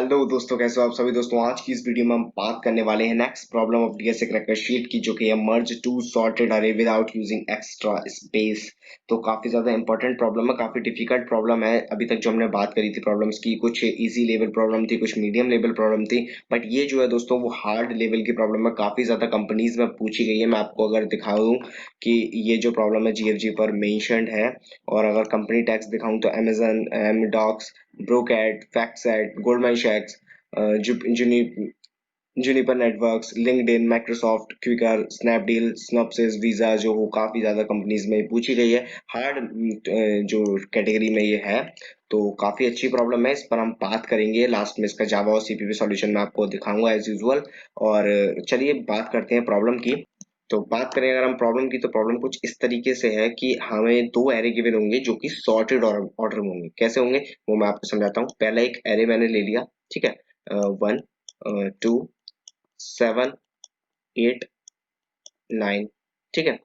Hello दोस्तों, कैसे हो आप सभी दोस्तों। आज की इस वीडियो में हम बात करने वाले हैं next problem of DSA cracker sheet की, जो कि है मर्ज टू सॉर्टेड अरे विदाउट यूजिंग एक्स्ट्रा स्पेस। तो काफी ज्यादा इंपॉर्टेंट प्रॉब्लम है, काफी डिफिकल्ट प्रॉब्लम है। अभी तक जो हमने बात करी थी प्रॉब्लम्स की, कुछ इजी लेवल प्रॉब्लम थी, कुछ मीडियम लेवल प्रॉब्लम थी, बट ये जो है दोस्तों वो हार्ड लेवल की प्रॉब्लम है। काफी ज्यादा कंपनीज में पूछी गई है। मैं आपको अगर दिखा दूं कि ये जो प्रॉब्लम है जीएफजी पर मेंशन्ड है, और अगर कंपनी टैग्स दिखाऊं तो Amazon, Amdocs, Brocade, FactSet, Goldman सैक्स, Juniper Networks, LinkedIn, Microsoft, Quikr, Snapdeal, Synopsys, Visa जो हो काफी ज्यादा कंपनीज में पूछी गई है। हार्ड जो कैटेगरी में ये है, तो काफी अच्छी प्रॉब्लम है। इस पर हम बात करेंगे लास्ट में। इसका जावा और सीपीपी सॉल्यूशन मैं आपको दिखाऊंगा एज यूजुअल। और चलिए बात करते हैं प्रॉब्लम की। तो बात करें अगर हम प्रॉब्लम की, तो प्रॉब्लम कुछ इस तरीके से है कि हमें दो एरे गिवन होंगे जो कि सॉर्टेड ऑर्डर में होंगे। कैसे होंगे वो मैं आपको समझाता हूँ। पहला एक एरे मैंने ले लिया, ठीक है। 1 2 7 8 9, ठीक है।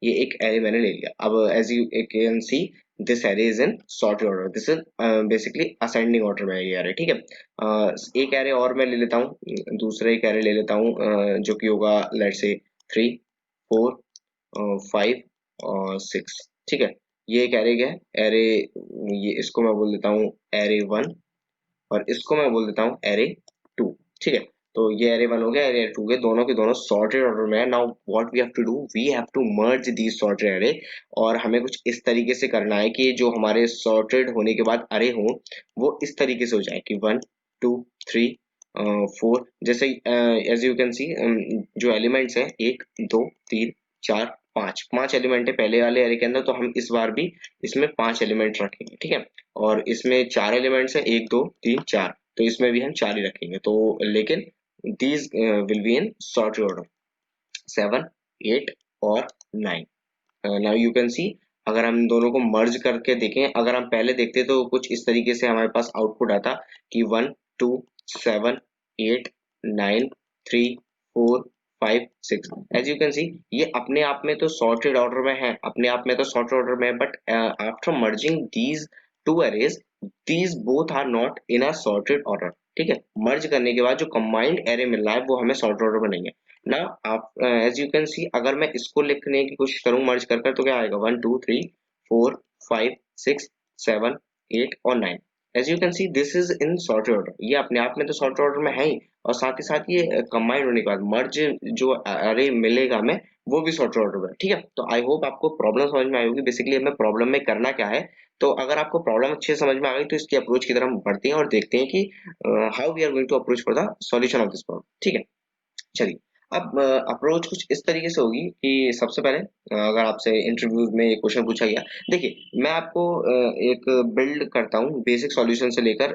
ये एक एरे मैंने ले लिया। अब as you can see, this array is in sorted order. This is basically ascending order में ये एरे, ठीक है। एक एरे और मैं ले लेता हूँ, दूसरा एक एरे ले लेता हूँ, जो कि होगा लेट्स से 3 4 5 और 6, ठीक है। ये एक एरे है, एरे, ये इसको मैं बोल देता हूँ एरे 1, और इसको मैं बोल देता हूँ एरे 2, ठीक है। तो ये एरे 1 हो गया, एरे 2 के दोनों सॉर्टेड ऑर्डर में है। Now what we have to do, we have to merge these sorted array. और हमें कुछ इस तरीके से करना है कि जो हमारे सॉर्टेड होने के बाद अरे हो, वो इस तरीके से हो जाए कि 1 2 3 4। जैसे एज यू कैन सी, जो एलिमेंट्स है 1 2 3 4 5, 5 एलिमेंट है पहले वाले एरे के अंदर, तो हम इस बार भी इसमें 5 एलिमेंट रखेंगे, ठीक है। और इसमें 4 एलिमेंट्स है, 1 2 3 4, तो इसमें भी हम 4 ही रखेंगे। तो लेकिन these will be in sort order 7 8 और 9। नाउ यू कैन सी, अगर हम दोनों को मर्ज करके देखें, अगर हम पहले देखते तो कुछ इस तरीके से हमारे पास आउटपुट आता कि 1 2 7 8 9 3 4 5 6। एज यू कैन सी, ये अपने आप में तो सॉर्टेड ऑर्डर में है, अपने आप में तो सॉर्टेड ऑर्डर में है, but after merging these two arrays, these both are not in a sorted order, ठीक है। मर्ज करने के बाद जो कंबाइंड एरे मिल रहा है वो हमें सॉर्टेड ऑर्डर में नहीं है ना। आप एज यू कैन सी, अगर मैं इसको लिखने की कोशिश करूं मर्ज कर कर, तो क्या आएगा 1 2 3 4 5 6 7 8 और 9। As you can see, this is in sorted order. ये अपने आप में तो सॉर्टेड ऑर्डर में है ही, और साथ ही साथ ये कंबाइंड होने के बाद मर्ज जो अरे मिलेगा हमें, वो भी सॉर्टेड ऑर्डर में है, ठीक है। तो आई होप आपको प्रॉब्लम समझ में आई होगी। बेसिकली हमें प्रॉब्लम में करना क्या है। तो अगर आपको प्रॉब्लम अच्छे से समझ में आ गई, तो इसकी अप्रोच की तरफ हम बढ़ते हैं और देखते हैं कि how we are going to approach for the solution of this problem, ठीक है। चलिए, अब अप्रोच कुछ इस तरीके से होगी कि सबसे पहले अगर आपसे इंटरव्यूज में एक क्वेश्चन पूछा गया, देखिए मैं आपको एक बिल्ड करता हूँ बेसिक सॉल्यूशन से लेकर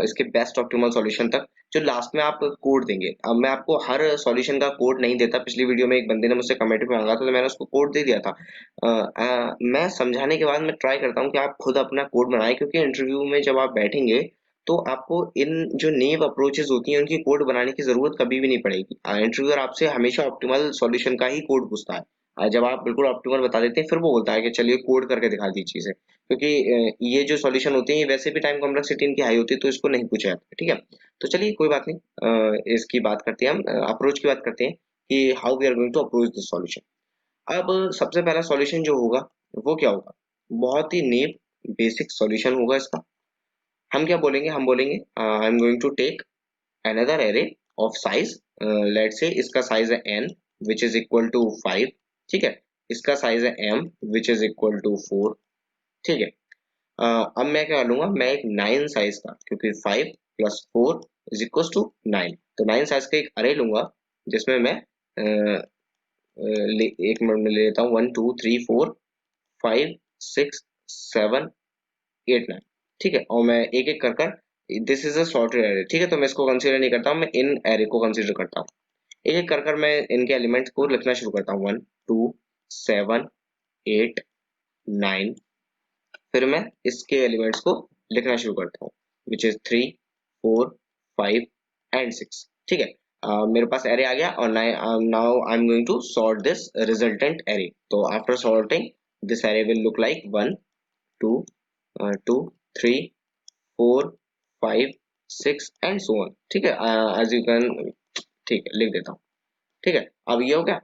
इसके बेस्ट ऑप्टिमल सॉल्यूशन तक, जो लास्ट में आप कोड देंगे। अब मैं आपको हर सॉल्यूशन का कोड नहीं देता। पिछली वीडियो में एक बंदे ने मुझसे कमेंट में मांगा था, तो मैंने उसको कोड दे दिया था। मैं समझाने के बाद मैं ट्राई करता हूँ कि आप खुद अपना कोड बनाएं, क्योंकि इंटरव्यू में जब आप बैठेंगे तो आपको इन जो नेव अप्रोचेस होती हैं उनकी कोड बनाने की जरूरत कभी भी नहीं पड़ेगी। इंटरव्यूअर आपसे हमेशा ऑप्टिमल सॉल्यूशन का ही कोड पूछता है। जब आप बिल्कुल ऑप्टिमल बता देते हैं, फिर वो बोलता है कि चलिए कोड करके दिखा दीजिए इसे, क्योंकि ये जो सॉल्यूशन होते हैं ये वैसे भी टाइम कॉम्प्लेक्सिटी इनकी हाई होती है, तो इसको नहीं पूछा जाता है, ठीक है। तो चलिए कोई बात नहीं, इसकी बात करते हैं हम, अप्रोच की बात करते हैं कि how we are going to approach this solution. अब सबसे पहला सॉल्यूशन जो होगा वो क्या होगा, बहुत ही नेव बेसिक सॉल्यूशन होगा इसका। हम क्या बोलेंगे, हम बोलेंगे I am going to take another array of size, let's say इसका साइज है n which is equal to 5, ठीक है। इसका साइज है m which is equal to 4, ठीक है। अब मैं क्या लूंगा, मैं एक 9 साइज का, क्योंकि 5 प्लस 4 इज इक्वल टू 9, तो 9 साइज का एक अरे लूंगा, जिसमें मैं एक मिनट में ले लेता हूँ 1 2 3 4 5 6 7 8 9, ठीक है। और मैं एक एक कर कर, this is a sorted array, ठीक है, तो मैं इसको कंसीडर नहीं करता हूँ, मैं इन एरे को कंसीडर करता हूँ। एक एक कर कर मैं इनके एलिमेंट्स को लिखना शुरू करता हूँ, 1 2 7 8 9। फिर मैं इसके एलिमेंट्स को लिखना शुरू करता हूँ, विच इज 3 4 5 एंड 6, ठीक है। मेरे पास एरे आ गया, और now I am going to sort this resultant array. तो after sorting, this array will look like 1 2 2 3 4 5 6 and so on. ठीक है, एज यू कैन, ठीक है लिख देता हूँ। ठीक है, अब ये हो गया,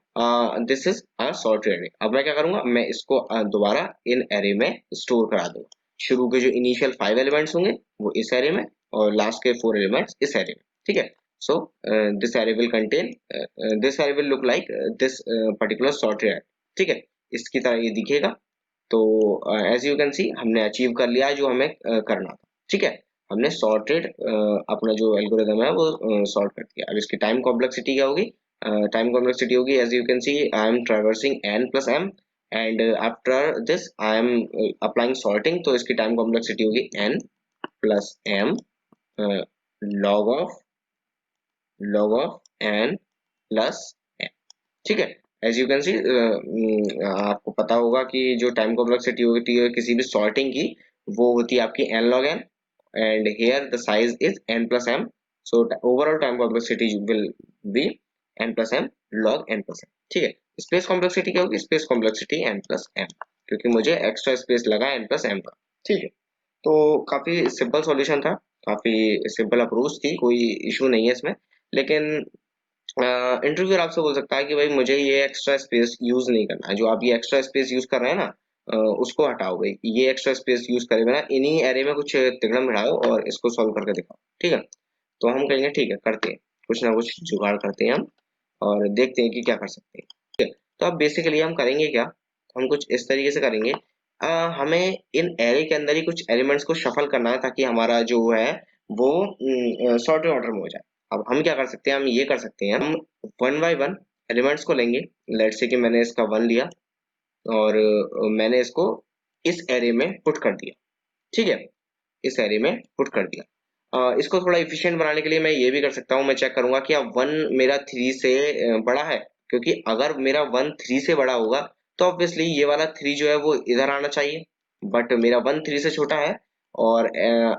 this is a sorted array. अब मैं क्या करूंगा, मैं इसको दोबारा इन एरे में स्टोर करा दूंगा। शुरू के जो इनिशियल 5 एलिमेंट्स होंगे वो इस एरे में, और लास्ट के 4 एलिमेंट्स इस एरे में। ठीक है, so this array will contain, this array will look like this particular sorted array. ठीक है, इसकी तरह ये दिखेगा। तो एज यू कैन सी हमने अचीव कर लिया जो हमें करना था। ठीक है, हमने सॉर्टेड अपना जो एल्गोरिदम है वो सॉर्ट कर दिया। अब इसकी टाइम कॉम्प्लेक्सिटी क्या होगी, टाइम कॉम्प्लेक्सिटी होगी, as you can see I am traversing n plus m, and after this I am applying sorting, तो इसकी टाइम कॉम्प्लेक्सिटी होगी n plus m log of n plus m। ठीक है, as you can सी आपको पता होगा कि जो टाइम कॉम्प्लेक्सिटी होती है किसी भी सॉर्टिंग की, वो होती है आपकी n log n, and here the size is n plus m, so the overall time complexity will be n plus m log n plus m। ठीक है, स्पेस कॉम्प्लेक्सिटी क्या होगी, space complexity n plus m, क्योंकि मुझे extra space लगा n plus m का। ठीक है, तो काफी सिंपल सॉल्यूशन था, काफी सिंपल अप्रोच थी, कोई इशू नहीं है इसमें। लेकिन इंटरव्यूअर आपसे बोल सकता है कि भाई मुझे ये एक्स्ट्रा स्पेस यूज नहीं करना है, जो आप ये एक्स्ट्रा स्पेस यूज कर रहे हैं ना, उसको हटाओ भाई, ये एक्स्ट्रा स्पेस यूज करे बिना इन्हीं एरे में कुछ तिगड़म बिठाओ और इसको सॉल्व करके दिखाओ। ठीक है, तो हम कहेंगे ठीक है, करते हैं कुछ ना कुछ जुगाड़ करते हैं हम, और देखते हैं कि क्या कर सकते हैं। ठीक है, तो अब बेसिकली हम करेंगे क्या, हम कुछ इस तरीके से करेंगे, हमें इन एरे के अंदर ही कुछ एलिमेंट्स को शफल करना है ताकि हमारा जो है वो सॉर्टेड ऑर्डर में हो जाए। अब हम क्या कर सकते हैं, हम ये कर सकते हैं, हम वन बाय वन एलिमेंट्स को लेंगे। लेट्स से कि मैंने इसका 1 लिया और मैंने इसको इस एरे में पुट कर दिया। ठीक है, इस एरे में पुट कर दिया। इसको थोड़ा इफिशिएंट बनाने के लिए मैं ये भी कर सकता हूँ, मैं चेक करूंगा कि अब 1 मेरा 3 से बड़ा है, क्योंकि अगर मेरा 1 3 से बड़ा होगा तो ऑब्वियसली ये वाला 3 जो है वो इधर आना चाहिए, बट मेरा 1 3 से छोटा है। और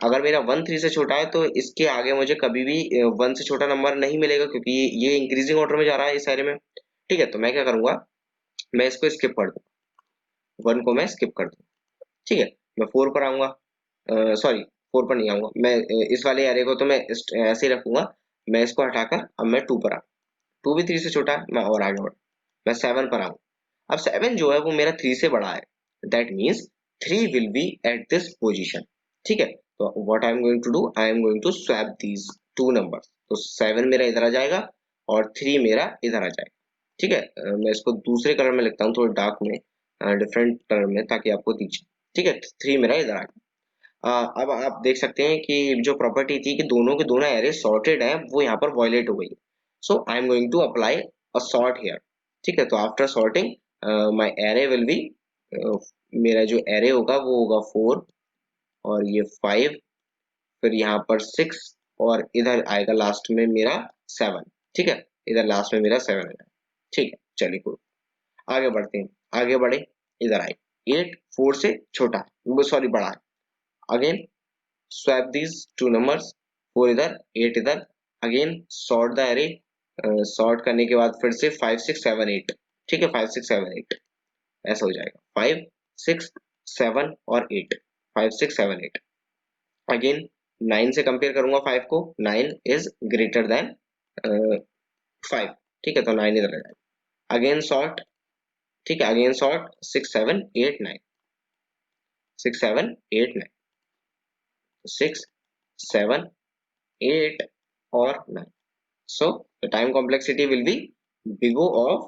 अगर मेरा 1 3 से छोटा है तो इसके आगे मुझे कभी भी 1 से छोटा नंबर नहीं मिलेगा, क्योंकि ये इंक्रीजिंग ऑर्डर में जा रहा है इस एरे में। ठीक है, तो मैं क्या करूंगा, मैं इसको स्किप कर दूं, 1 को मैं स्किप कर दूं। ठीक है, मैं 4 पर आऊंगा, सॉरी 4 पर नहीं आऊंगा मैं, इस वाले एरे को तो मैं ऐसे ही रखूंगा। मैं इसको हटाकर अब मैं 2 पर आऊँ, 2 भी 3 से छोटा है, मैं और आगे बढ़, मैं 7 पर आऊँ। अब 7 जो है वो मेरा 3 से बड़ा है, that means 3 will be at this position. ठीक है, तो what I am going to do, I am going to swap these two numbers, तो 7 मेरा इधर आ जाएगा और 3 मेरा इधर आ जाएगा। ठीक है, मैं इसको दूसरे कलर में लिखता हूँ, थोड़ा डार्क में, डिफरेंट कलर में, ताकि आपको दिखे। ठीक है, 3 मेरा इधर आ गया। अब आप देख सकते हैं कि जो प्रॉपर्टी थी कि दोनों के दोनों एरे सॉर्टेड हैं, वो यहाँ पर वायलेट हो गई। So I am going to apply a sort here. ठीक है, तो after sorting my array will be, मेरा जो एरे होगा वो होगा 4, और ये 5, फिर यहाँ पर 6, और इधर आएगा लास्ट में मेरा 7। ठीक है, इधर लास्ट में मेरा 7 आएगा। ठीक है, चलिए कोई, आगे बढ़ते हैं, आगे बढ़े, इधर आए, 8 4 से छोटा, सॉरी बड़ा है। Again swap these two numbers, 4 इधर 8 इधर, again sort the array, sort करने के बाद फिर से 5 6 7 8। ठीक है, 5 6 7 8 ऐसा हो जाएगा, 5 6 7 और 8, 5 6 7 8। अगेन 9 से कंपेयर करूंगा 5 को, 9 इज ग्रेटर देन 5। ठीक है, तो 9 इधर आ जाएगा। अगेन सॉर्ट, ठीक है, अगेन सॉर्ट 6 7 8 9, 6 7 8 9, 6 7 8 और 9। So the time complexity will be big O of,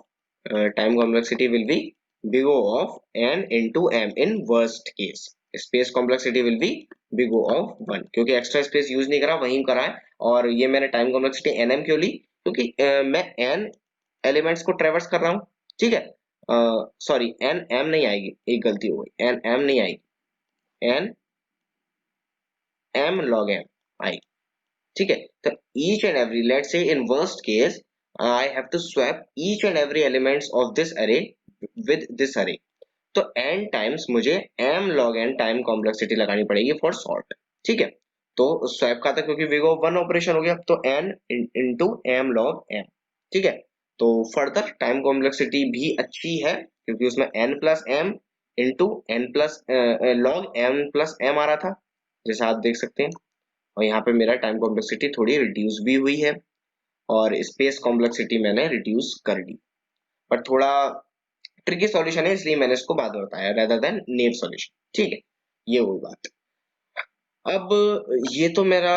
time complexity will be big O of n into m in worst case. Space complexity will be big O of 1, क्योंकि extra space use नहीं करा, वहीं करा है। और ये मैंने time complexity nm क्यों ली, क्योंकि मैं n एलिमेंट्स को ट्रेवर्स कर रहा हूँ। ठीक है, सॉरी n m नहीं आएगी, एक गलती हो गई, n m नहीं आएगी, n m log m आएगी। ठीक है, तो each and every, let's say in worst case I have to swap each and every elements of this array with this array, तो n times मुझे m log n time complexity लगानी पड़ेगी for sort. ठीक है, तो swap का था क्योंकि विग ऑफ 1 ऑपरेशन हो गया, तो n into m log m। ठीक है, तो फर्दर टाइम कॉम्प्लेक्सिटी भी अच्छी है, क्योंकि उसमें n plus m into n plus log m plus m आ रहा था, जैसा आप देख सकते हैं। और यहाँ पे मेरा टाइम कॉम्प्लेक्सिटी थोड़ी रिड्यूस भी हुई है और स्पेस कॉम्प्लेक्सिटी मैंने रिड्यूस कर दी। पर थोड़ा ट्रिकी सॉल्यूशन है इसलिए मैंने इसको बाद में बताया रेदर देन नेव सॉल्यूशन। ठीक है, ये हुई बात। अब ये तो मेरा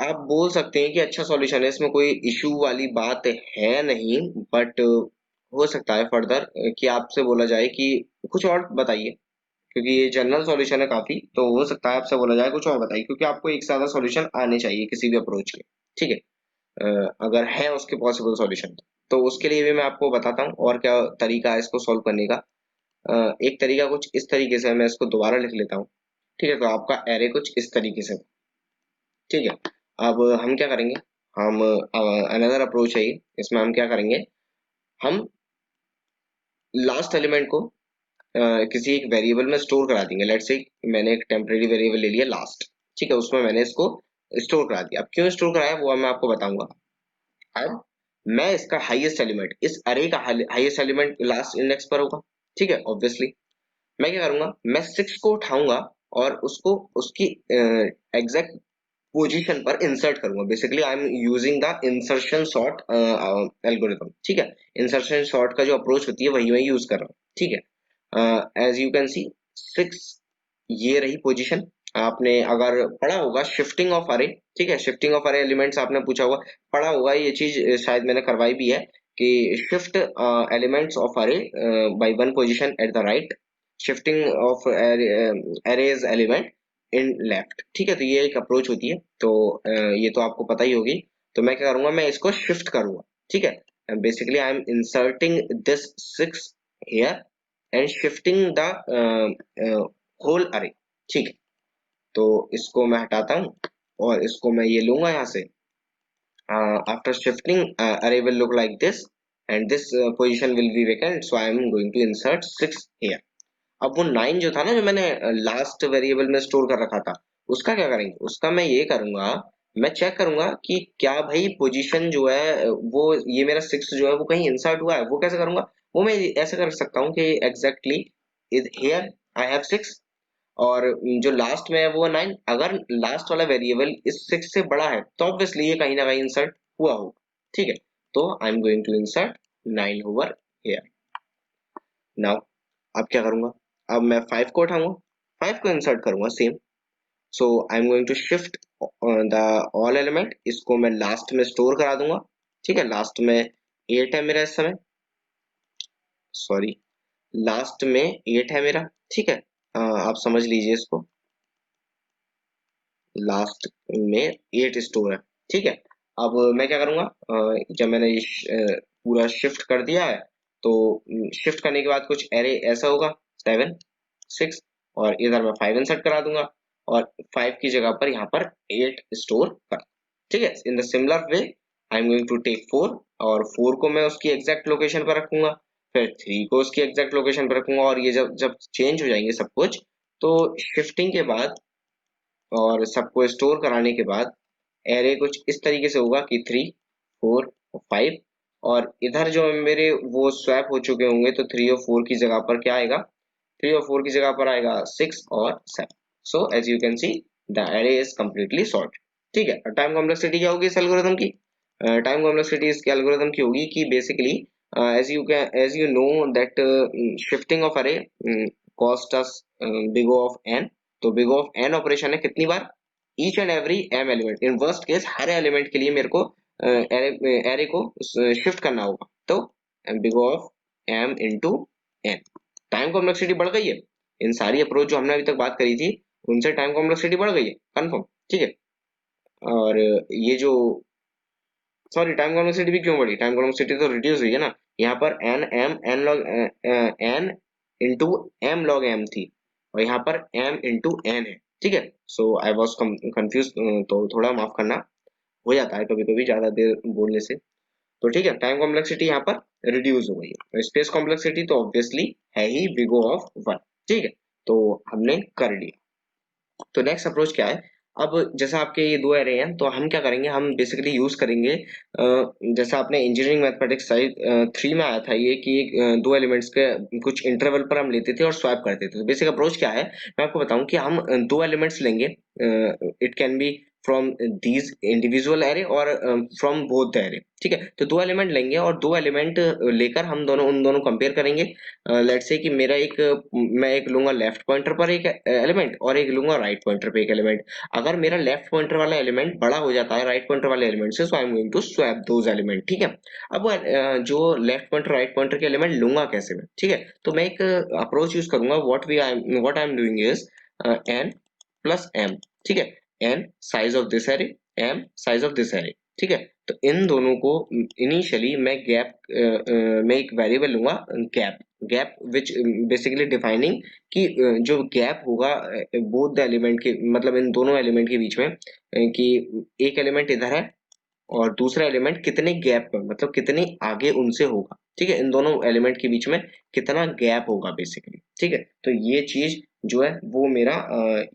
आप बोल सकते हैं कि अच्छा सॉल्यूशन है, इसमें कोई इशू वाली बात है नहीं, बट हो सकता है फर्दर कि आपसे बोला जाए कि कुछ और बताइए, क्योंकि ये जनरल सॉल्यूशन है काफी, तो हो सकता है आपसे बोला जाए कुछ और बताइए, क्योंकि आपको एक सादा सॉल्यूशन आने चाहिए किसी भी अप्रोच के। ठीक है, अगर है उसके पॉसिबल सॉल्यूशन तो उसके लिए भी मैं आपको बताता हूँ और क्या तरीका है इसको सॉल्व करने का। एक तरीका कुछ इस तरीके से है, मैं इसको दोबारा लिख लेता हूँ। ठीक है, तो आपका एरे कुछ इस तरीके से, ठीक है। अब हम क्या करेंगे, हम अनदर अप्रोच है ये, इसमें हम क्या करेंगे, हम लास्ट एलिमेंट को किसी एक वेरिएबल में स्टोर करा देंगे। लेट्स से मैंने एक टेम्परेरी वेरिएबल ले लिया लास्ट, ठीक है, उसमें मैंने इसको स्टोर करा दिया। अब क्यों स्टोर कराया वो मैं आपको बताऊंगा। अब मैं इसका हाईएस्ट एलिमेंट, इस अरे का हाईएस्ट एलिमेंट लास्ट इंडेक्स पर होगा, ठीक है, ऑब्वियसली मैं क्या करूंगा, मैं 6 को उठाऊंगा और उसको उसकी एग्जैक्ट पोजीशन पर इंसर्ट करूंगा। Basically I am using the insertion sort algorithm, ठीक है। इंसर्शन सॉर्ट का जो अप्रोच होती है वही मैं यूज कर रहा हूँ, ठीक है। एज यू कैन सी 6, ये रही पोजीशन। आपने अगर पढ़ा होगा शिफ्टिंग ऑफ अरे, ठीक है, शिफ्टिंग ऑफ अरे एलिमेंट्स आपने पूछा होगा, पढ़ा होगा ये चीज, शायद मैंने करवाई भी है कि शिफ्ट एलिमेंट्स ऑफ अरे by one position at the right, shifting of arrays element in left, ठीक है। तो ये एक अप्रोच होती है, तो ये तो आपको पता ही होगी। तो मैं क्या करूंगा, मैं इसको शिफ्ट करूंगा, ठीक है। Basically I am inserting this 6 here and shifting the whole array, ठीक है। तो इसको मैं हटाता हूँ और इसको मैं ये लूंगा यहाँ से। After shifting, array will look like this and this position will be vacant, so I am going to insert 6 here. अब वो 9 जो था ना, जो मैंने लास्ट वेरिएबल में स्टोर कर रखा था, उसका क्या करेंगे, उसका मैं ये करूंगा, मैं चेक करूंगा कि क्या भाई पोजीशन जो है वो ये मेरा 6 जो है वो कहीं इंसर्ट हुआ है। वो कैसे करूंगा, वो मैं ऐसे कर सकता हूँ कि एग्जैक्टली हियर आई हैव 6 और जो लास्ट में है वो 9। अगर लास्ट वाला वेरिएबल इस 6 से बड़ा है तो ऑब्वियसली ये कहीं ना कहीं इंसर्ट हुआ होगा, ठीक है। तो I am going to insert 9 over here. Now अब क्या करूंगा, अब मैं 5 को उठाऊंगा, 5 को इंसर्ट करूंगा same. So I am going to shift the all element, इसको मैं लास्ट में स्टोर करा दूंगा, ठीक है। लास्ट में 8 है मेरा इस समय, सॉरी, लास्ट में 8 है मेरा, ठीक है। आप समझ लीजिए इसको, लास्ट में 8 स्टोर है, ठीक है। अब मैं क्या करूंगा, जब मैंने ये पूरा शिफ्ट कर दिया है, तो शिफ्ट करने के बाद कुछ एरे ऐसा होगा 7 6 और इधर मैं 5 इंसर्ट करा दूंगा और 5 की जगह पर यहाँ पर 8 स्टोर कर, ठीक है। In the similar way I am going to take 4 और 4 को मैं उसकी एग्जैक्ट लोकेशन पर रखूंगा, फिर 3 को उसकी एग्जैक्ट लोकेशन पर रखूंगा और ये जब जब चेंज हो जाएंगे सब कुछ, तो शिफ्टिंग के बाद और सबको स्टोर कराने के बाद एरे कुछ इस तरीके से होगा कि 3 4 और 5 और इधर जो मेरे वो स्वैप हो चुके होंगे, तो 3 और 4 की जगह पर क्या आएगा, 3 और 4 की जगह पर आएगा 6 और 7। So as you can see the array is completely sort, ठीक है। टाइम कॉम्प्लेक्सिटी क्या होगी इस एल्गोरिथम की, टाइम कॉम्प्लेक्सिटी इसके एल्गोरिथम की होगी कि basically as you know that shifting of array cost us big O of n। तो big O of n operation है कितनी बार, each and every m element, in worst case हर एलिमेंट के लिए मेरे को एरे को शिफ्ट करना होगा, तो big O of m into n। Time complexity बढ़ गई है, इन सारी अप्रोच जो हमने अभी तक बात करी थी उनसे टाइम कॉम्प्लेक्सिटी बढ़ गई है कंफर्म, ठीक है। और ये जो, सॉरी, टाइम कॉम्प्लेक्सिटी भी क्यों बढ़ी, टाइम कॉम्प्लेक्सिटी तो रिड्यूस हुई है ना। यहाँ पर n m n log n into m log m थी और यहाँ पर एम इंटू एन है, ठीक है। सो आई वॉज कंफ्यूज, तो थोड़ा माफ करना, हो जाता है कभी कभी ज्यादा देर बोलने से। तो ठीक है, टाइम कॉम्प्लेक्सिटी यहाँ पर रिड्यूस हो गई है। स्पेस कॉम्प्लेक्सिटी तो ऑब्वियसली है ही बिग O ऑफ 1, ठीक है। तो हमने कर लिया। तो नेक्स्ट अप्रोच क्या है, अब जैसा आपके ये दो एरे हैं तो हम क्या करेंगे, हम बेसिकली यूज करेंगे जैसा आपने इंजीनियरिंग मैथमेटिक्स साइड 3 में आया था ये कि दो एलिमेंट्स के कुछ इंटरवल पर हम लेते थे और स्वैप करते थे। तो बेसिक अप्रोच क्या है मैं आपको बताऊं कि हम दो एलिमेंट्स लेंगे, it can be from these individual array और फ्रॉम बोथ द एरे। ठीक है, तो दो एलिमेंट लेंगे और दो एलिमेंट लेकर हम दोनों उन दोनों कंपेयर करेंगे। लेट्स से कि मेरा एक मैं एक लूंगा लेफ्ट पॉइंटर पर एक एलिमेंट और एक लूंगा राइट पॉइंटर पे एक एलिमेंट। अगर मेरा लेफ्ट पॉइंटर वाला एलिमेंट बड़ा हो जाता है राइट पॉइंटर वाले एलिमेंट से, so I am going to swap those element. ठीक है, अब वो जो लेफ्ट पॉइंटर राइट पॉइंटर के एलिमेंट लूंगा कैसे मैं? ठीक है, तो मैं एक अप्रोच यूज करूंगा। What I am doing is n plus m। ठीक है, n size of this array, m size of this array. ठीक है, तो इन दोनों को इनिशियली मैं मैं एक वेरिएबल लूंगा gap. Gap which basically defining कि जो गैप होगा बोथ द एलिमेंट के, मतलब इन दोनों एलिमेंट के बीच में, कि एक एलिमेंट इधर है और दूसरा एलिमेंट कितने गैप पर, मतलब कितने आगे उनसे होगा। ठीक है, इन दोनों एलिमेंट के बीच में कितना गैप होगा बेसिकली। ठीक है, तो ये चीज जो है वो मेरा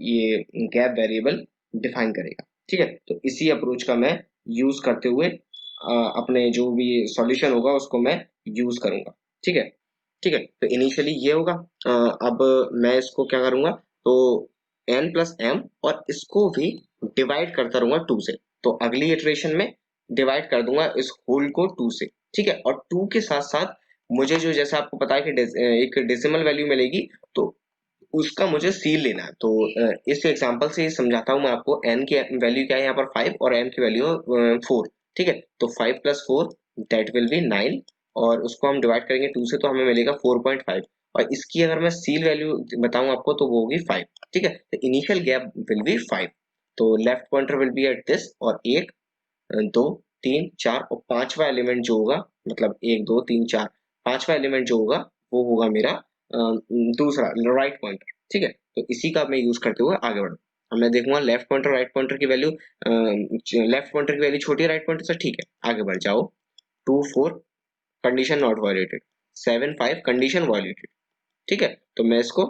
ये गैप वेरिएबल डिफाइन करेगा। ठीक है, तो इसी अप्रोच का मैं यूज करते हुए अपने जो भी सॉल्यूशन होगा उसको मैं यूज करूंगा। ठीक है, ठीक है, तो इनिशियली ये होगा। अब मैं इसको क्या करूंगा, तो n प्लस एम और इसको भी डिवाइड करता रहूंगा 2 से। तो अगली इटरेशन में डिवाइड कर दूंगा इस होल को 2 से। ठीक है, और 2 के साथ साथ मुझे जो, जैसा आपको पता है कि एक डेसिमल वैल्यू मिलेगी, तो उसका मुझे सील लेना है। तो इस एग्जांपल से समझाता हूँ मैं आपको। n की वैल्यू क्या है यहाँ पर 5 और m की वैल्यू 4। ठीक है, तो 5 प्लस 4 दैट विल बी 9 और उसको हम डिवाइड करेंगे 2 से तो हमें मिलेगा 4.5। और इसकी अगर मैं सील वैल्यू बताऊं आपको तो वो होगी 5। ठीक है, तो इनिशियल गैप विल बी 5। तो left pointer will be at this, और एक दो तीन चार और पांचवा एलिमेंट जो होगा, मतलब एक दो तीन चार, पांचवा एलिमेंट जो होगा वो होगा मेरा दूसरा राइट पॉइंटर। ठीक है, तो इसी का मैं यूज करते हुए आगे बढ़ूँ। अब मैं देखूंगा लेफ्ट पॉइंटर राइट पॉइंटर की वैल्यू, लेफ्ट पॉइंटर की वैल्यू छोटी है राइट पॉइंटर से। ठीक है, आगे बढ़ जाओ। 2 4 condition not violated, 7 5 condition violated. ठीक है, तो मैं इसको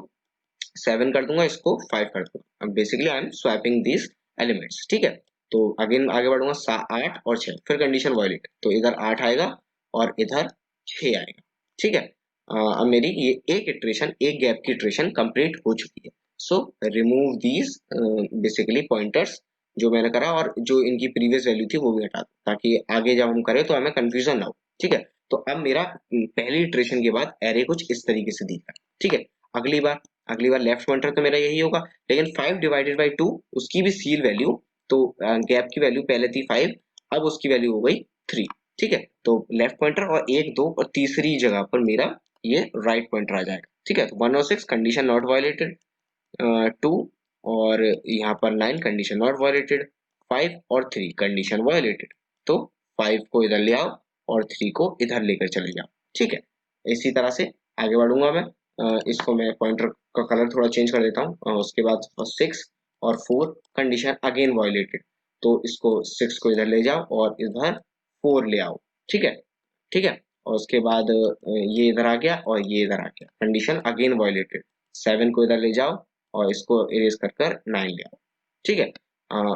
7 कर दूंगा, इसको 5 कर दूंगा। अब basically I am swapping this elements. ठीक है, तो अगेन आगे बढ़ूंगा 8 और 6, फिर कंडीशन वायलेट, तो इधर 8 आएगा और इधर 6 आएगा। ठीक है, अब मेरी ये एक इटरेशन, एक गैप की इटरेशन कंप्लीट हो चुकी है। So remove these basically pointers जो मैंने करा, और जो इनकी प्रीवियस वैल्यू थी वो भी हटा दो, ताकि आगे जब हम करें तो हमें कंफ्यूजन ना हो। ठीक है, तो अब मेरा पहली इटरेशन के बाद एरे कुछ इस तरीके से दिख रहा है। ठीक है, अगली बार लेफ्ट पॉइंटर तो मेरा यही होगा, लेकिन 5 डिवाइडेड बाई 2 उसकी भी सील वैल्यू, तो गैप की वैल्यू पहले थी 5, अब उसकी वैल्यू हो गई 3। ठीक है, तो लेफ्ट पॉइंटर और एक दो और तीसरी जगह पर मेरा ये राइट पॉइंटर आ जाएगा। ठीक है, तो 1 और 6 कंडीशन नॉट वायलेटेड, 2 और यहाँ पर 9 कंडीशन नॉट वायलेटेड, 5 और 3 कंडीशन वायलेटेड। तो 5 को इधर ले आओ और 3 को इधर लेकर चले जाओ। ठीक है, इसी तरह से आगे बढ़ूंगा मैं। इसको मैं पॉइंटर का कलर थोड़ा चेंज कर देता हूँ। उसके बाद 6 और 4 कंडीशन अगेन वायलेटेड, तो इसको 6 को इधर ले जाओ और इधर 4 ले आओ। ठीक है, ठीक है, और उसके बाद ये इधर आ गया और ये इधर आ गया, कंडीशन अगेन वायलेटेड। 7 को इधर ले जाओ और इसको इरेज कर कर 9 ले आओ। ठीक है,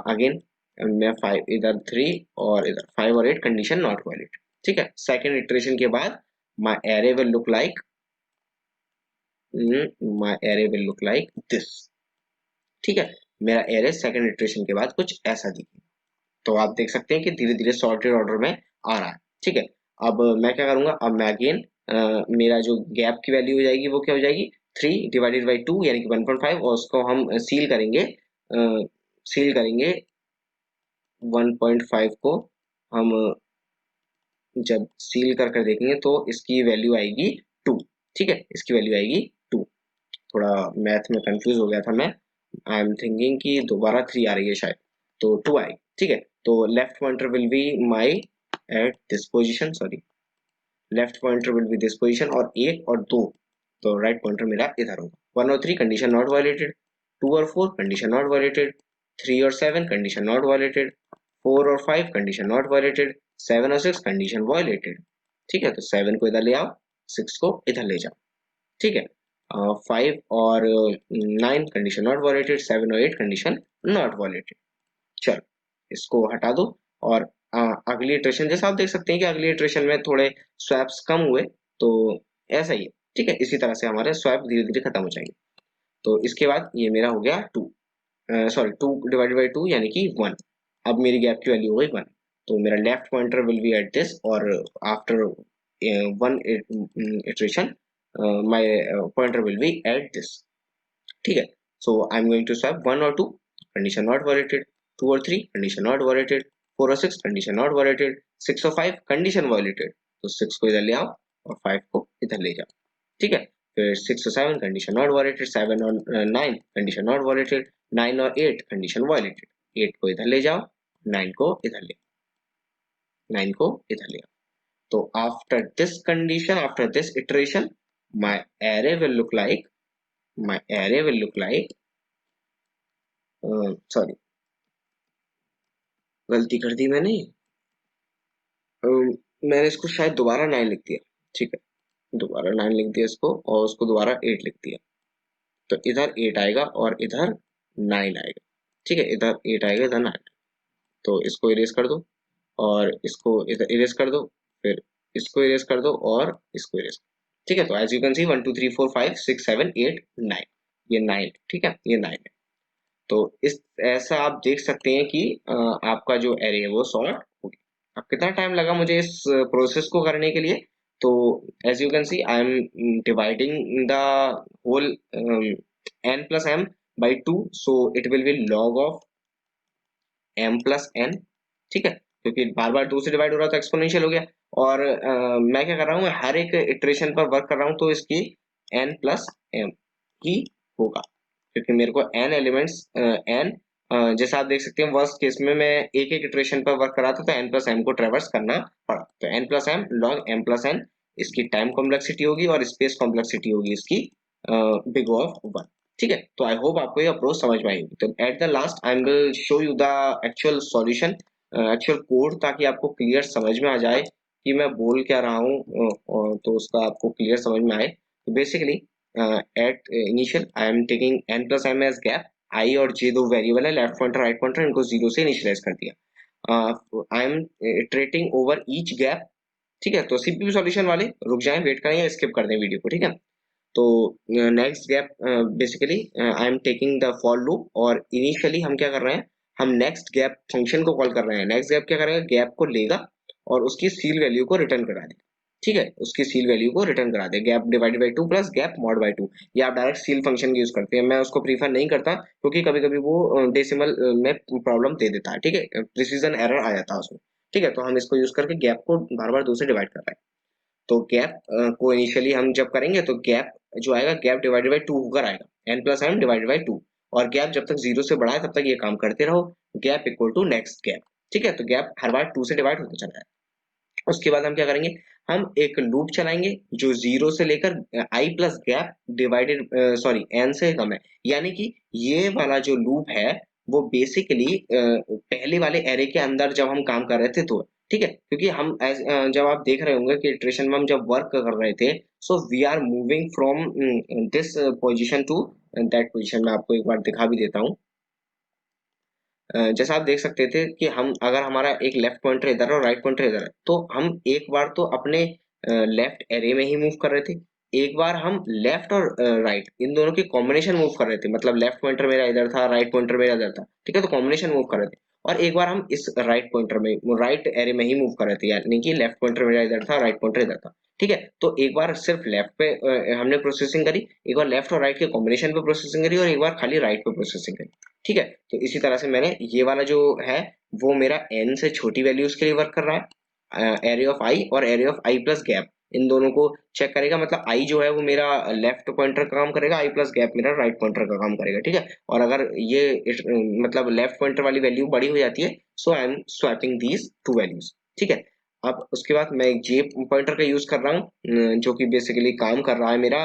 अगेन मैं 5 इधर 3 और इधर 5 और 8 कंडीशन नॉट वायलेटेड। ठीक है, सेकंड इटरेशन के बाद my array will look like my array will look like this। ठीक है, मेरा एरे सेकंड इटरेशन के बाद कुछ ऐसा दिखेगा। तो आप देख सकते हैं कि धीरे धीरे सॉर्टेड ऑर्डर में आ रहा है। ठीक है, अब मैं क्या करूंगा, अब मैं अगेन मेरा जो गैप की वैल्यू हो जाएगी वो क्या हो जाएगी, 3 डिवाइडेड बाई 2 यानी कि 1.5, और उसको हम सील करेंगे 1.5 को। हम जब सील कर कर देखेंगे तो इसकी वैल्यू आएगी 2। ठीक है, इसकी वैल्यू आएगी 2। थोड़ा मैथ में कंफ्यूज हो गया था मैं, आई एम थिंकिंग कि दोबारा 3 आ रही है शायद, तो 2 आएगी। ठीक है, तो left pointer will be my eight this position, sorry, left pointer will B this position, और 1 और 2, तो राइट पॉइंटर मेरा इधर होगा। 1 और 3 कंडीशन नॉट वायलेटेड, 2 और 4 कंडीशन नॉट वायलेटेड, 3 और 7 कंडीशन नॉट वायलेटेड, 4 और 5 कंडीशन नॉट वायलेटेड, 7 और 6 कंडीशन वायलेटेड। ठीक है, तो 7 को इधर ले आओ, 6 को इधर ले जाओ। ठीक है, 5 और 9 कंडीशन नॉट वायलेटेड, 7 और 8 कंडीशन नॉट वायलेटेड। चलो, इसको हटा दो। और अगली इटरेशन, जैसा आप देख सकते हैं कि अगली इटरेशन में थोड़े स्वैप्स कम हुए, तो ऐसा ही है। ठीक है, इसी तरह से हमारे स्वैप धीरे धीरे खत्म हो जाएंगे। तो इसके बाद ये मेरा हो गया 2। सॉरी 2 डिवाइडेड बाई 2 यानी कि 1। अब मेरी गैप की वैल्यू हो गई 1। तो मेरा left pointer will be at this, और after one iteration my pointer will be at this. ठीक है, so I am going to swap 1 और 2, कंडीशन नॉट वायलेटेड, 2 और 3, कंडीशन नॉट वायलेटेड, 4 और 6, कंडीशन नॉट वायलेटेड, 6 और 5, कंडीशन वायलेटेड। तो 6 को इधर ले आओ और 5 को इधर ले जाओ। ठीक है, फिर 6 और 7, कंडीशन नॉट वायलेटेड, 7 और 9, कंडीशन नॉट वायलेटेड, 9 और 8, कंडीशन वायलेटेड। 8 को इधर ले जाओ, 9 को इधर ले, 9 को इधर ले आओ। तो after this condition, after this iteration, my array will look like, my array will look like, sorry गलती कर दी मैंने, मैंने इसको शायद दोबारा 9 लिख दिया। ठीक है, दोबारा 9 लिख दिया इसको, और उसको दोबारा 8 लिख दिया। तो इधर 8 आएगा और इधर 9 आएगा। ठीक है, इधर 8 आएगा, इधर 9। तो इसको इरेज कर दो और इसको इधर इरेज कर दो, फिर इसको इरेज कर दो और इसको इरेज। ठीक है, तो एज यू कैन सी 1 2 3 4 5 6 7 8 9, ये 9। ठीक है, ये 9 है। तो इस ऐसा आप देख सकते हैं कि आपका जो एरे है वो सॉर्ट हो गया। अब कितना टाइम लगा मुझे इस प्रोसेस को करने के लिए? तो as you can see I am dividing the whole n plus m by 2, so it will be log of m plus n। ठीक है, क्योंकि बार बार 2 से डिवाइड हो रहा है तो एक्सपोनेंशियल हो गया। और मैं क्या कर रहा हूँ, मैं हर एक इटरेशन पर वर्क कर रहा हूँ, तो इसकी n प्लस m ही होगा, क्योंकि मेरे को n एलिमेंट्स n, जैसा आप देख सकते हैं वर्स्ट केस में मैं एक एक इटरेशन पर वर्क कर रहा था, तो n प्लस m को ट्रेवर्स करना पड़ा। तो n plus m log m plus n इसकी टाइम कॉम्प्लेक्सिटी होगी, और स्पेस कॉम्प्लेक्सिटी होगी इसकी बिग ऑफ 1। ठीक है, तो आई होप आपको ये अप्रोच समझ में आई होगी। तो at the last I will show you the actual solution, actual code, ताकि आपको क्लियर समझ में आ जाए कि मैं बोल क्या रहा हूँ, तो उसका आपको क्लियर समझ में आए। तो basically at initial I am taking n plus m age gap, i और j दो वेरिएबल है, लेफ्ट पॉइंटर राइट पॉइंटर, इनको 0 से इनिशियलाइज कर दिया। I am iterating over each gap. ठीक है, तो सीपीयू सॉल्यूशन वाले रुक जाएं, वेट करें या स्किप कर दें वीडियो को। ठीक है, तो next gap, basically I am taking the for loop, और इनिशियली हम क्या कर रहे हैं, हम नेक्स्ट गैप फंक्शन को कॉल कर रहे हैं। नेक्स्ट गैप क्या करेगा, गैप को लेगा और उसकी सील वैल्यू को रिटर्न करा देगा। ठीक है, उसकी सील वैल्यू को रिटर्न करा दे, gap divided by 2 plus gap mod by 2, या आप डायरेक्ट सील फंक्शन यूज करते हैं। मैं उसको प्रीफर नहीं करता, क्योंकि कभी कभी वो डेसिमल में प्रॉब्लम दे देता है। ठीक है, प्रिसीजन एरर आ जाता है उसमें। ठीक है, तो हम इसको यूज करके गैप को बार बार 2 से डिवाइड कर रहे हैं। तो गैप को इनिशियली हम जब करेंगे, तो गैप जो आएगा, गैप डिवाइडेड बाई 2 होकर आएगा, n plus m divided by 2। और गैप जब तक 0 से बड़ा है तब तक ये काम करते रहो, gap equal to next gap. ठीक है, तो गैप हर बार 2 से डिवाइड होता चला है। उसके बाद हम क्या करेंगे, हम एक लूप चलाएंगे जो 0 से लेकर i plus gap divided, sorry n से कम है। यानी कि ये वाला जो लूप है वो बेसिकली पहले वाले एरे के अंदर जब हम काम कर रहे थे तो, ठीक है, क्योंकि हम जब आप देख रहे होंगे कि इटरेशन में हम जब वर्क कर रहे थे, so we are moving from this position to that position. मैं आपको एक बार दिखा भी देता हूँ। जैसा आप देख सकते थे कि हम अगर हमारा एक लेफ्ट पॉइंटर इधर है और राइट पॉइंटर इधर है, तो हम एक बार तो अपने लेफ्ट एरे में ही मूव कर रहे थे, एक बार हम लेफ्ट और राइट इन दोनों की कॉम्बिनेशन मूव कर रहे थे। मतलब लेफ्ट पॉइंटर मेरा इधर था, राइट पॉइंटर मेरा इधर था। ठीक है, तो कॉम्बिनेशन मूव कर रहे थे। और एक बार हम इस राइट पॉइंटर में, राइट एरे में ही मूव कर रहे थे, यानी कि लेफ्ट पॉइंटर मेरा इधर था, राइट पॉइंटर इधर था। ठीक है, तो एक बार सिर्फ लेफ्ट पे हमने प्रोसेसिंग करी, एक बार लेफ्ट और राइट के कॉम्बिनेशन पे प्रोसेसिंग करी, और एक बार खाली राइट पे प्रोसेसिंग करी। ठीक है, तो इसी तरह से मैंने ये वाला जो है वो मेरा n से छोटी वैल्यूज के लिए वर्क कर रहा है, एरे ऑफ i और array of i plus gap, इन दोनों को चेक करेगा। मतलब i जो है वो मेरा लेफ्ट पॉइंटर का काम करेगा, i प्लस गैप मेरा राइट पॉइंटर का काम करेगा। ठीक है, और अगर ये मतलब लेफ्ट पॉइंटर वाली वैल्यू बड़ी हो जाती है, so I am swapping these two values. ठीक है, अब उसके बाद मैं एक जे पॉइंटर का यूज कर रहा हूँ, जो कि बेसिकली काम कर रहा है मेरा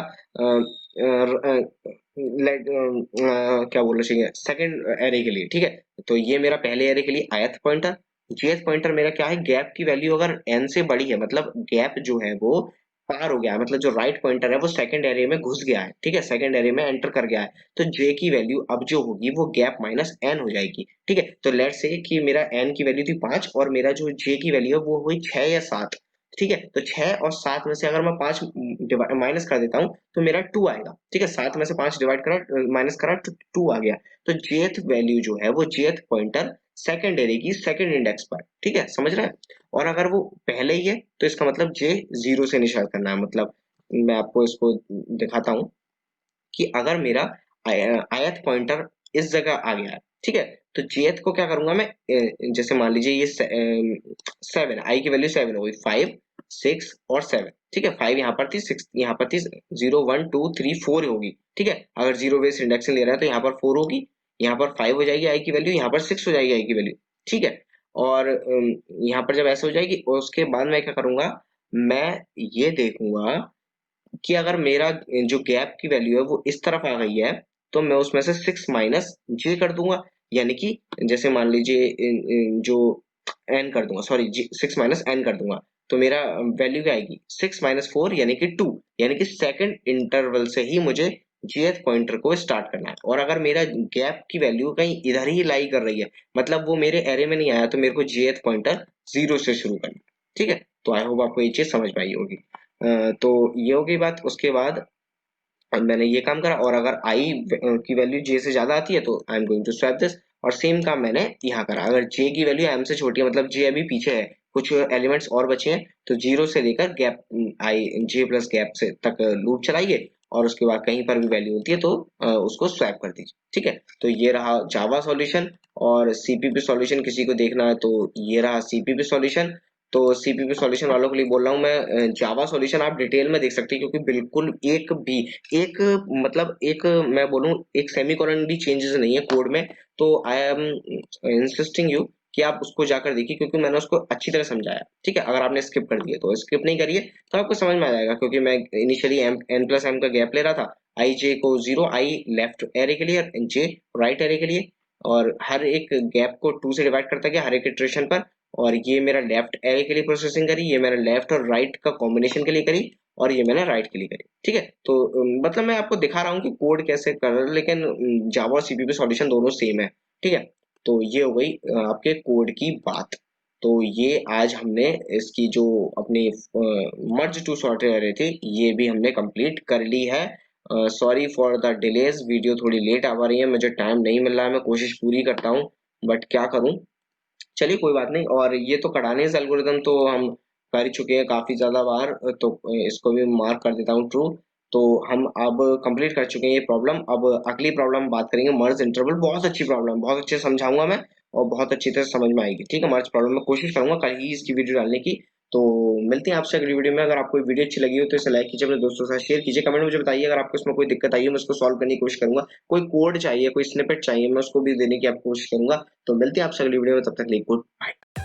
क्या बोलना चाहिए, सेकंड एरे के लिए। ठीक है, तो ये मेरा पहले एरे के लिए ith पॉइंटर, jth पॉइंटर मेरा क्या है, गैप की वैल्यू अगर n से बड़ी है, मतलब गैप जो है वो पार हो गया है, मतलब जो राइट पॉइंटर है वो सेकंड एरे में घुस गया है। ठीक है, सेकंड एरे में एंटर कर गया है, तो j की वैल्यू अब जो होगी वो गैप माइनस n हो जाएगी। ठीक है, तो लेट्स से कि मेरा n की वैल्यू थी 5 और मेरा जो j की वैल्यू है वो हुई 6 या 7। ठीक है, तो 6 और 7 में से अगर मैं 5 माइनस कर देता हूँ तो मेरा 2 आएगा। ठीक है, 7 में से 5 डिवाइड करा माइनस करा तो 2 आ गया। तो jth वैल्यू जो है वो jth पॉइंटर सेकंड एरे की सेकंड इंडेक्स पर। ठीक है, समझ रहे हैं। और अगर वो पहले ही है तो इसका मतलब j 0 से इनिशियल करना है। मतलब मैं आपको इसको दिखाता हूँ कि अगर मेरा ith पॉइंटर इस जगह आ गया है, ठीक है, तो jth को क्या करूंगा मैं, जैसे मान लीजिए ये 7, आई की वैल्यू 7 हो गई, 5 6 और 7। ठीक है, 5 यहाँ पर थी, 6 यहाँ पर थी, 0 1 2 3 4 होगी। ठीक है, अगर जीरो बेस इंडेक्शन ले रहा है तो यहाँ पर 4 होगी, यहाँ पर 5 हो जाएगी आई की वैल्यू, यहाँ पर 6 हो जाएगी आई की वैल्यू। ठीक है, और यहाँ पर जब ऐसे हो जाएगी उसके बाद मैं क्या करूंगा, मैं ये देखूंगा कि अगर मेरा जो गैप की वैल्यू है वो इस तरफ आ गई है तो मैं उसमें से 6 माइनस जे कर दूंगा। यानी कि जैसे मान लीजिए जो एन कर दूंगा, सॉरी 6 माइनस एन कर दूंगा, तो मेरा वैल्यू क्या आएगी, 6 - 4 यानी कि 2। यानी कि सेकंड इंटरवल से ही मुझे jth पॉइंटर को स्टार्ट करना है। और अगर मेरा गैप की वैल्यू कहीं इधर ही लाई कर रही है, मतलब वो मेरे एरे में नहीं आया, तो मेरे को jth पॉइंटर 0 से शुरू करना है। ठीक है, तो आई होप आपको ये चीज समझ में आई होगी। तो ये हो गई बात। उसके बाद मैंने ये काम करा, और अगर आई की वैल्यू जे से ज्यादा आती है तो I am going to swap this. और सेम काम मैंने यहाँ करा, अगर जे की वैल्यू एम से छोटी है, मतलब जे अभी पीछे है, कुछ एलिमेंट्स और बचे हैं, तो 0 से लेकर गैप आई जे प्लस गैप से तक लूप चलाइए, और उसके बाद कहीं पर भी वैल्यू होती है तो उसको स्वैप कर दीजिए। ठीक है, तो ये रहा जावा सॉल्यूशन। और सीपीपी सॉल्यूशन किसी को देखना है तो ये रहा सीपीपी सॉल्यूशन। तो सीपीपी सॉल्यूशन वालों के लिए बोल रहा हूँ मैं, जावा सॉल्यूशन आप डिटेल में देख सकते हैं, क्योंकि बिल्कुल एक भी एक मतलब एक मैं बोलूँ एक सेमीकोलन भी चेंजेस नहीं है कोड में। तो आई एम इंसिस्टिंग यू कि आप उसको जाकर देखिए, क्योंकि मैंने उसको अच्छी तरह समझाया। ठीक है, अगर आपने स्किप कर दिया तो स्किप नहीं करिए, तो आपको समझ में आ जाएगा। क्योंकि मैं इनिशियली एन प्लस एम का गैप ले रहा था, आई जे को 0, आई लेफ्ट एरे के लिए और जे राइट एरे के लिए, और हर एक गैप को 2 से डिवाइड करता गया हर एक इटरेशन पर। और ये मेरा लेफ्ट एरे के लिए प्रोसेसिंग करी, ये मैंने लेफ्ट और राइट का कॉम्बिनेशन के लिए करी, और ये मैंने राइट के लिए करी। ठीक है, तो मतलब मैं आपको दिखा रहा हूँ कि कोड कैसे कर रहा है, लेकिन जावा और सीपीपी सॉल्यूशन दोनों सेम है। ठीक है, तो ये हो गई आपके कोड की बात। तो ये आज हमने इसकी जो अपनी मर्ज टू सॉर्टेड एरे थी ये भी हमने कंप्लीट कर ली है। Sorry for the delays, video थोड़ी लेट आ पा रही है, मुझे टाइम नहीं मिल रहा है, मैं कोशिश पूरी करता हूँ, बट क्या करूँ। चलिए कोई बात नहीं। और ये तो कार्डानेस एल्गोरिदम तो हम कर चुके हैं काफी ज्यादा बार, तो इसको भी मार्क कर देता हूँ ट्रू। तो हम अब कंप्लीट कर चुके हैं ये प्रॉब्लम। अब अगली प्रॉब्लम बात करेंगे मर्ज इंटरवल। बहुत अच्छी प्रॉब्लम, बहुत अच्छे से समझाऊंगा मैं, और बहुत अच्छी तरह से समझ में आएगी। ठीक है, मर्ज प्रॉब्लम में कोशिश करूंगा कल ही इसकी वीडियो डालने की। तो मिलते हैं आपसे अगली वीडियो में। अगर आपको वीडियो अच्छी लगी हो तो इसे लाइक कीजिए, अपने दोस्तों के साथ शेयर कीजिए, कमेंट में मुझे बताइए अगर आपको इसमें कोई दिक्कत आई है, मैं उसको सॉल्व करने की कोशिश करूंगा। कोई कोड चाहिए, कोई स्निपेट चाहिए, मैं उसको भी देने की आपको कोशिश करूंगा। तो मिलते हैं आपसे अगली वीडियो में, तब तक के लिए गुड बाय।